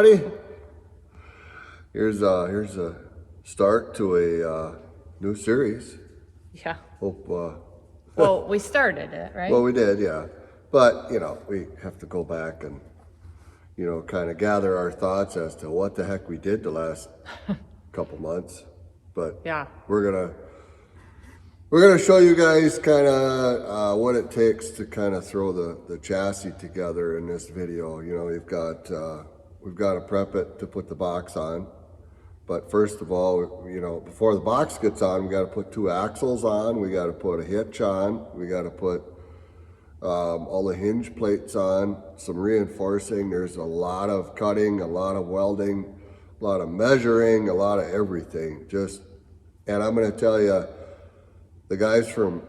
everybody. Here's a start to a new series. Yeah. Hope. Well, we started it, right? Well, we did, yeah. But we have to go back and kind of gather our thoughts as to what the heck we did the last couple months. But yeah, we're gonna show you guys kind of what it takes to kind of throw the chassis together in this video. We've got to prep it to put the box on. But first of all, before the box gets on, we got to put 2 axles on. We got to put a hitch on. We got to put all the hinge plates on, some reinforcing. There's a lot of cutting, a lot of welding, a lot of measuring, a lot of everything. And I'm going to tell you, the guys from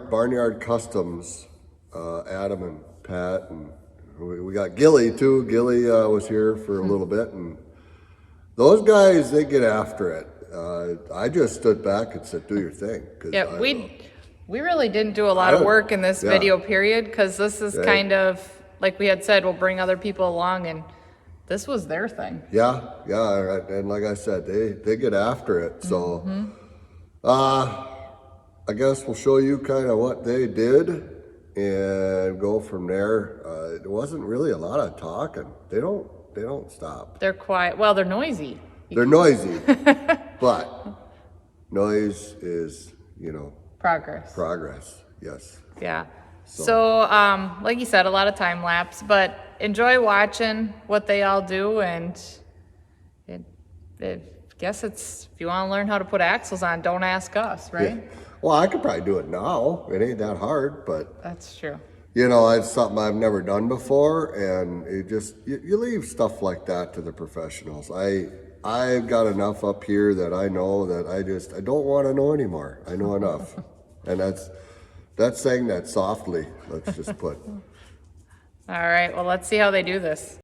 Barnyard Customs, Adam and Pat, and we got Gilly too. Gilly was here for a little bit, and those guys, they get after it. I just stood back and said, do your thing. Yeah, we really didn't do a lot of work in this video period, because this is kind of, like we had said, we'll bring other people along, and this was their thing. Yeah, and like I said, they get after it. So I guess we'll show you kind of what they did and go from there. It wasn't really a lot of talking. They don't stop. They're quiet. Well, they're noisy. They're noisy, but noise is, Progress, yes. Yeah. So like you said, a lot of time lapse, but enjoy watching what they all do, and I guess if you want to learn how to put axles on, don't ask us, right? Yeah. Well, I could probably do it now. It ain't that hard, but that's true. It's something I've never done before, and you leave stuff like that to the professionals. I've got enough up here that I know that I don't want to know anymore. I know enough. And that's saying that softly, let's just put. All right, well, let's see how they do this.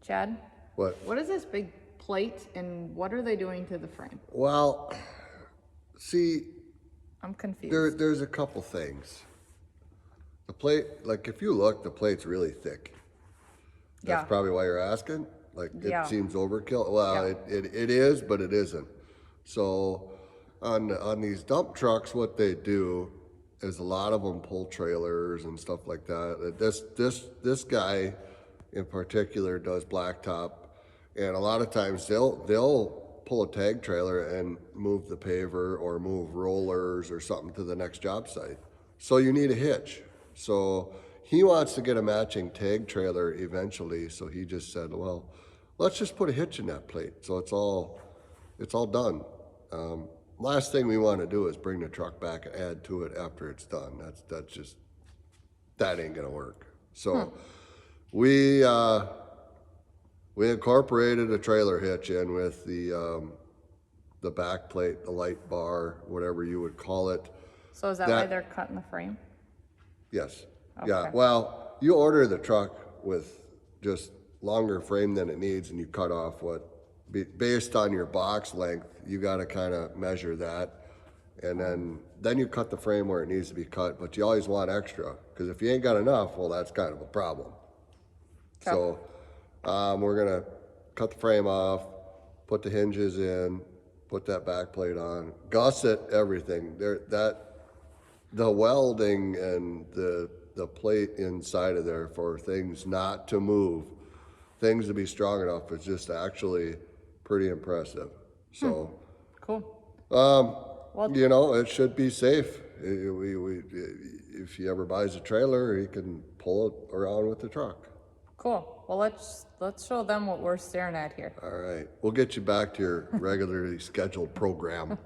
Chad? What is this big plate, and what are they doing to the frame? Well, see, I'm confused. There's a couple things. The plate, like if you look, the plate's really thick. That's probably why you're asking. Like it seems overkill. Well, it is, but it isn't. So on these dump trucks, what they do is a lot of them pull trailers and stuff like that. This guy in particular does blacktop, and a lot of times they'll pull a tag trailer and move the paver or move rollers or something to the next job site. So you need a hitch. So he wants to get a matching tag trailer eventually. So he just said, well, let's just put a hitch in that plate. So it's all done. Last thing we want to do is bring the truck back and add to it after it's done. That ain't gonna work. So we incorporated a trailer hitch in with the back plate, the light bar, whatever you would call it. So is that why they're cutting the frame? Yes. Yeah. Well, you order the truck with just longer frame than it needs, and you cut off what, based on your box length, you got to kind of measure that, and then you cut the frame where it needs to be cut. But you always want extra, because if you ain't got enough, well, that's kind of a problem. Okay. So we're gonna cut the frame off, put the hinges in, put that back plate on, gusset everything. The welding and the plate inside of there for things not to move, things to be strong enough, is just actually pretty impressive. So, cool. Well, you know, it should be safe. If he ever buys a trailer, he can pull it around with the truck. Cool. Well, let's show them what we're staring at here. All right, we'll get you back to your regularly scheduled program.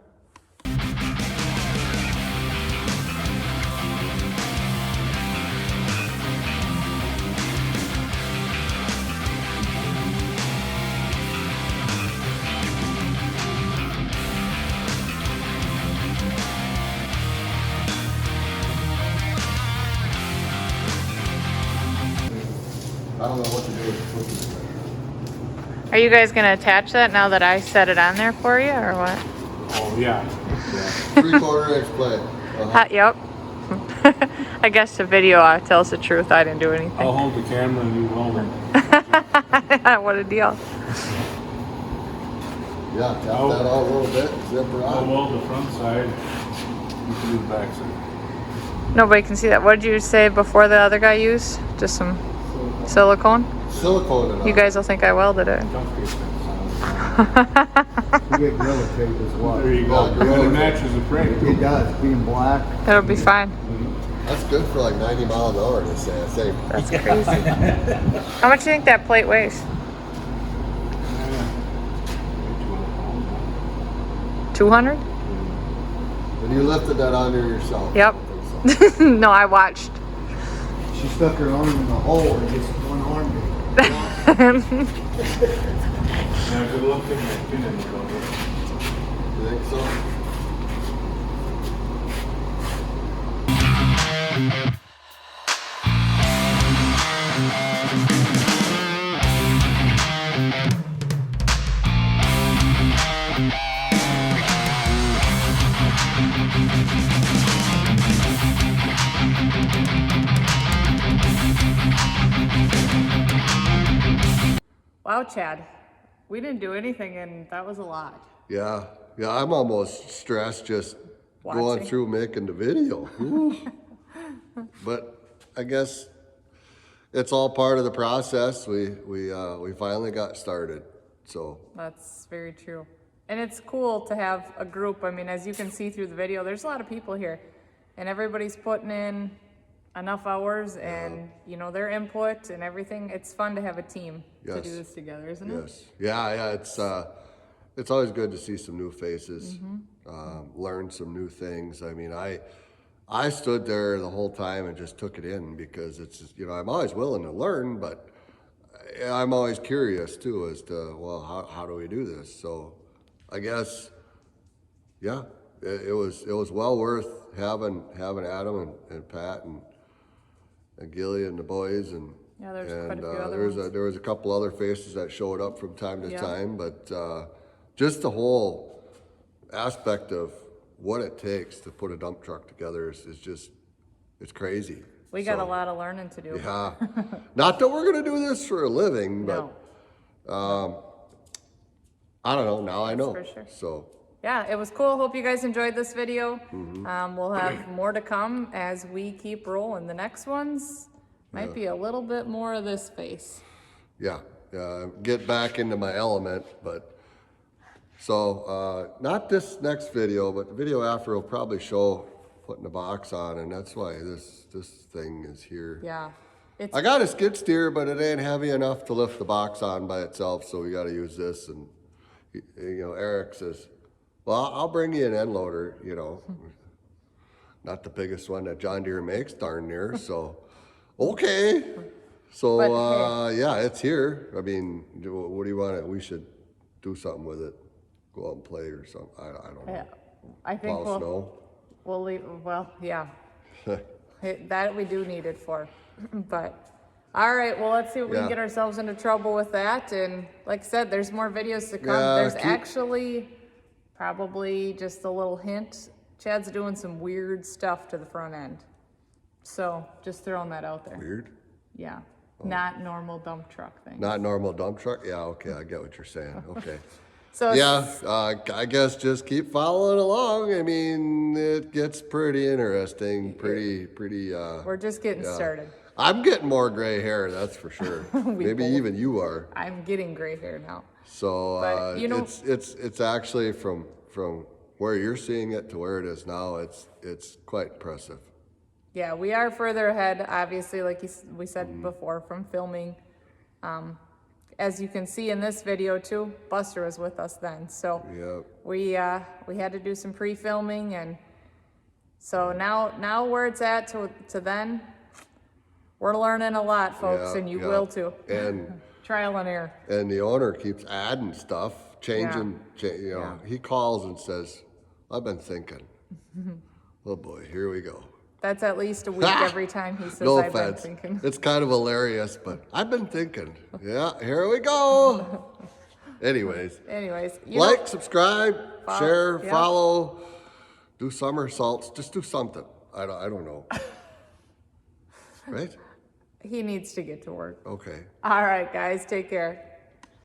I don't know what to do with the cookies. Are you guys gonna attach that now that I set it on there for you, or what? Oh, yeah. 3/4 inch plate. Yep. I guess the video tells the truth. I didn't do anything. I'll hold the camera and you weld it. What a deal. Yeah, tap that out a little bit, zip her I'll out. weld the front side. You can do the back side. Nobody can see that. What did you say before the other guy used? Just some silicone? Silicone it You up. guys will think I welded it. Don't get that You get Gorilla Tape as well. sound. There you go. Yeah, And it matches the frame. It does, being black. It'll be fine. That's good for like 90 miles an hour, they say, I think. That's crazy. How much do you think that plate weighs? 200? And you lifted that under yourself. Yep. I don't think so. No, I watched. She stuck her arm in the hole and just one arm. Now, good luck getting that pin in the cover. You think so? Wow, Chad. We didn't do anything, and that was a lot. Yeah, I'm almost stressed just going Watching. through making the video. Ooh. But I guess it's all part of the process. We finally got started, so. That's very true. And it's cool to have a group. I mean, as you can see through the video, there's a lot of people here, and everybody's putting in enough hours and, you know, their input and everything. It's fun to have a team to do this together, isn't it? Yes. Yeah, it's always good to see some new faces, learn some new things. I mean, I stood there the whole time and just took it in, because it's just, you know, I'm always willing to learn, but I'm always curious too as to, well, how do we do this? So I guess, yeah, it was well worth having Adam and Pat and Gilly and the boys, and Yeah, there's quite a few other ones. there was a couple other faces that showed up from time to Yeah. time, but just the whole aspect of what it takes to put a dump truck together is just, it's crazy. We got a So, lot of learning to do. Yeah, not that we're gonna do this for a living, but No. I don't know. Now I know. for sure. So Yeah, it was cool. Hope you guys enjoyed this video. We'll have more to come as we keep rolling. The next ones might be a little bit more of this space. yeah, get back into my element, but. So, not this next video, but the video after will probably show putting the box on, and that's why this thing is here. Yeah. It's I got a skid steer, but it ain't heavy enough to lift the box on by itself, so we gotta use this. And, you know, Eric says, well, I'll bring you an end loader, you know. Not the biggest one that John Deere makes, darn near, so, okay. So, But, yeah, it's here. I mean, what do you want? We should do something with it. Go out and play or something. I don't know. I think Plow snow. we'll leave. Well, yeah. That we do need it for. But, all right, well, let's see what we can Yeah. get ourselves into trouble with that. And like I said, there's more videos to come. Yeah, There's actually probably just a little hint. Chad's doing some weird stuff to the front end. So just throwing that out there. Weird. Yeah. Not normal dump truck thing. Not normal dump truck? Yeah, okay, I get what you're saying. Okay. So Yeah, I guess just keep following along. I mean, it gets pretty interesting, pretty, we're just getting started. I'm getting more gray hair, that's for sure. Maybe both- even you are. I'm getting gray hair now. So, But, you know- it's actually from where you're seeing it to where it is now, it's quite impressive. Yeah, we are further ahead, obviously, like we said before, from filming. As you can see in this video too, Buster was with us then. So Yep. we had to do some pre-filming, and so now where it's at to then, we're learning a lot, folks, Yeah, and you yeah. will too. And Trial and error. And the owner keeps adding stuff, changing, he calls and says, I've been thinking. Oh boy, here we go. That's at least a week every time he says, No I've been offense. thinking. It's kind of hilarious, but I've been thinking. Yeah, here we go. Anyways, you like, know, subscribe, share, yeah. follow, do somersaults, just do something. I don't know. Right? he needs to get to work. Okay. All right, guys, take care.